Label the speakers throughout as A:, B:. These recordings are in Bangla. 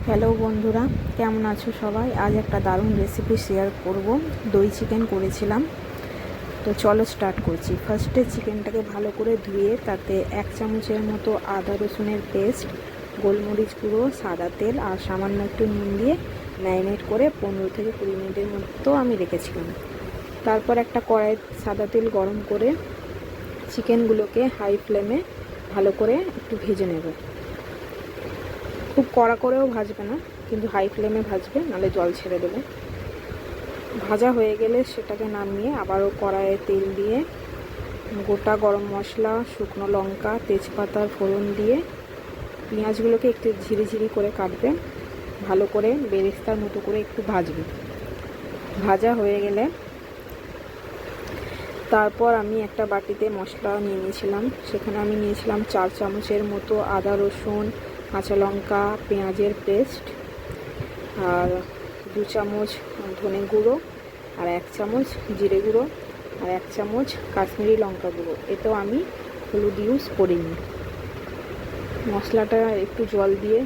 A: হ্যালো বন্ধুরা, কেমন আছো সবাই? আজ একটা দারুণ রেসিপি শেয়ার করব। দই চিকেন করেছিলাম, তো চলো স্টার্ট করছি। ফার্স্টে চিকেনটাকে ভালো করে ধুয়ে তাতে 1 চামচের মতো আদা রসুনের পেস্ট, গোলমরিচ গুঁড়ো, সাদা তেল আর সামান্য একটু নুন দিয়ে ম্যারিনেট করে 15 থেকে 20 মিনিটের মতো আমি রেখেছিলাম। তারপর একটা কড়াইয়ে সাদা তেল গরম করে চিকেনগুলোকে হাই ফ্লেমে ভালো করে একটু ভেজে নেব। খুব কড়া করেও ভাজবে না, কিন্তু হাই ফ্লেমে ভাজবে, নাহলে জল ছেড়ে দেবে। ভাজা হয়ে গেলে সেটাকে নামিয়ে আবারও কড়াইয়ে তেল দিয়ে গোটা গরম মশলা, শুকনো লঙ্কা, তেজপাতার ফোড়ন দিয়ে পেঁয়াজগুলোকে একটু ঝিরিঝিরি করে কাটবে, ভালো করে বেরেস্তার মতো করে একটু ভাজবে। ভাজা হয়ে গেলে তারপর আমি একটা বাটিতে মশলা নিয়ে নিয়েছিলাম। সেখানে আমি নিয়েছিলাম 4 চামচের মতো আদা রসুন, কাঁচা লঙ্কা, পেঁয়াজের পেস্ট, আর 2 চামচ ধনে গুঁড়ো, আর 1 চামচ জিরে গুঁড়ো, আর 1 চামচ কাশ্মীরি লঙ্কা গুঁড়ো। এতেও আমি হলুদ ইউজ করিনি। মশলাটা একটু জল দিয়ে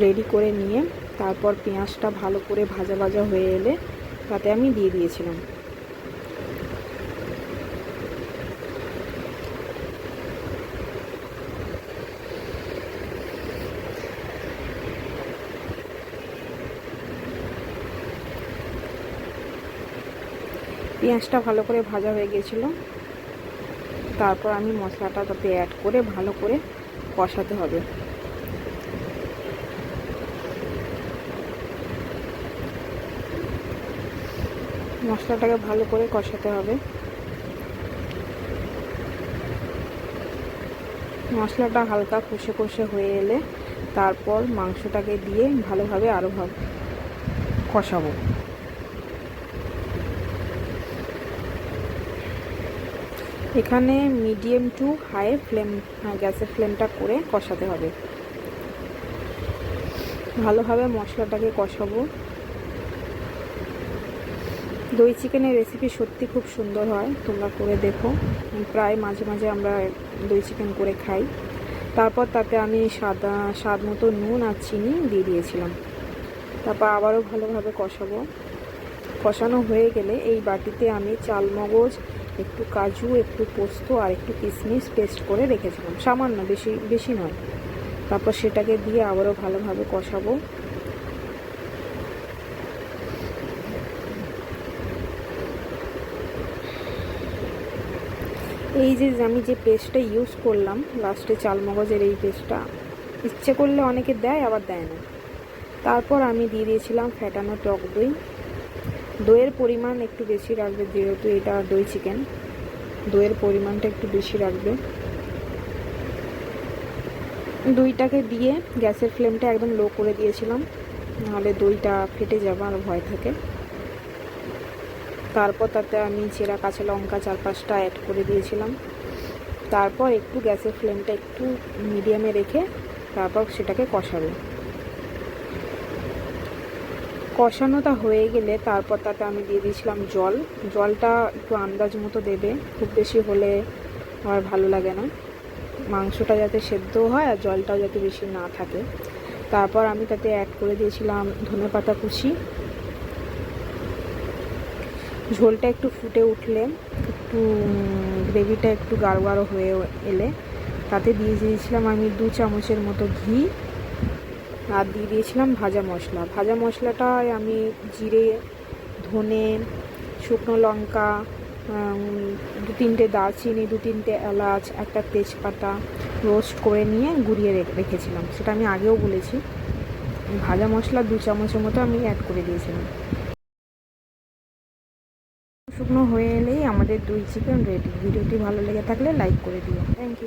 A: রেডি করে নিয়ে তারপর পেঁয়াজটা ভালো করে ভাজা ভাজা হয়ে এলে তাতে আমি দিয়ে দিয়েছিলাম। পেঁয়াজটা ভালো করে ভাজা হয়ে গেছিল, তারপর আমি মশলাটা তাতে অ্যাড করে ভালো করে কষাতে হবে। মশলাটাকে ভালো করে কষাতে হবে। মশলাটা হালকা কষে কষে হয়ে এলে তারপর মাংসটাকে দিয়ে ভালোভাবে আরও কষাবো। এখানে মিডিয়াম টু হাই ফ্লেম, গ্যাসের ফ্লেমটা করে কষাতে হবে। ভালোভাবে মশলাটাকে কষাবো। দই চিকেনের রেসিপি সত্যি খুব সুন্দর হয়, তোমরা করে দেখো। প্রায় মাঝে মাঝে আমরা দই চিকেন করে খাই। তারপর তাতে আমি স্বাদ মতো নুন আর চিনি দিয়ে দিয়েছিলাম। তারপর আবারও ভালোভাবে কষাবো। কষানো হয়ে গেলে এই বাটিতে আমি চালমগজ, একটু কাজু, একটু পোস্ত আর একটু কিশমিশ পেস্ট করে রেখেছিলাম, সামান্য, বেশি নয়। তারপর সেটাকে দিয়ে আবারও ভালোভাবে কষাবো। এই যে আমি যে পেস্টটা ইউজ করলাম লাস্টে, চালমগজের এই পেস্টটা, ইচ্ছে করলে অনেকে দেয়, আবার দেয় না। তারপর আমি দিয়ে দিয়েছিলাম ফ্যাটানো টক দই। দইয়ের পরিমাণ একটু বেশি রাখবে, যেহেতু এটা দই চিকেন, দইয়ের পরিমাণটা একটু বেশি রাখবে। দইটাকে দিয়ে গ্যাসের ফ্লেমটা একদম লো করে দিয়েছিলাম, নাহলে দইটা ফেটে যাবার ভয় থাকে। তারপর তাতে আমি চেরা কাঁচা লঙ্কা 4-5টা অ্যাড করে দিয়েছিলাম। তারপর একটু গ্যাসের ফ্লেমটা একটু মিডিয়ামে রেখে তারপর সেটাকে কষাবে। কষানোটা হয়ে গেলে তারপর তাতে আমি দিয়ে দিয়েছিলাম জল। জলটা একটু আন্দাজ মতো দেবে, খুব বেশি হলে আমার ভালো লাগে না। মাংসটা যাতে সেদ্ধও হয় আর জলটাও যাতে বেশি না থাকে। তারপর আমি তাতে অ্যাড করে দিয়েছিলাম ধনেপাতা কুচি। ঝোলটা একটু ফুটে উঠলে, একটু গ্রেভিটা একটু গাঢ় গাঢ় হয়ে এলে তাতে দিয়ে দিয়েছিলাম আমি 2 চামচের মতো ঘি, আর দিয়ে দিয়েছিলাম ভাজা মশলা। ভাজা মশলাটায় আমি জিরে, ধনে, শুকনো লঙ্কা, 2-3টে দারচিনি, 2-3টে এলাচ, একটা তেজপাতা রোস্ট করে নিয়ে গুঁড়িয়ে রেখেছিলাম। সেটা আমি আগেও বলেছি। ভাজা মশলা 2 চামচের মতো আমি অ্যাড করে দিয়েছিলাম। শুকনো হয়ে এলেই আমাদের দই চিকেন রেডি। ভিডিওটি ভালো লেগে থাকলে লাইক করে দিও। Thank you.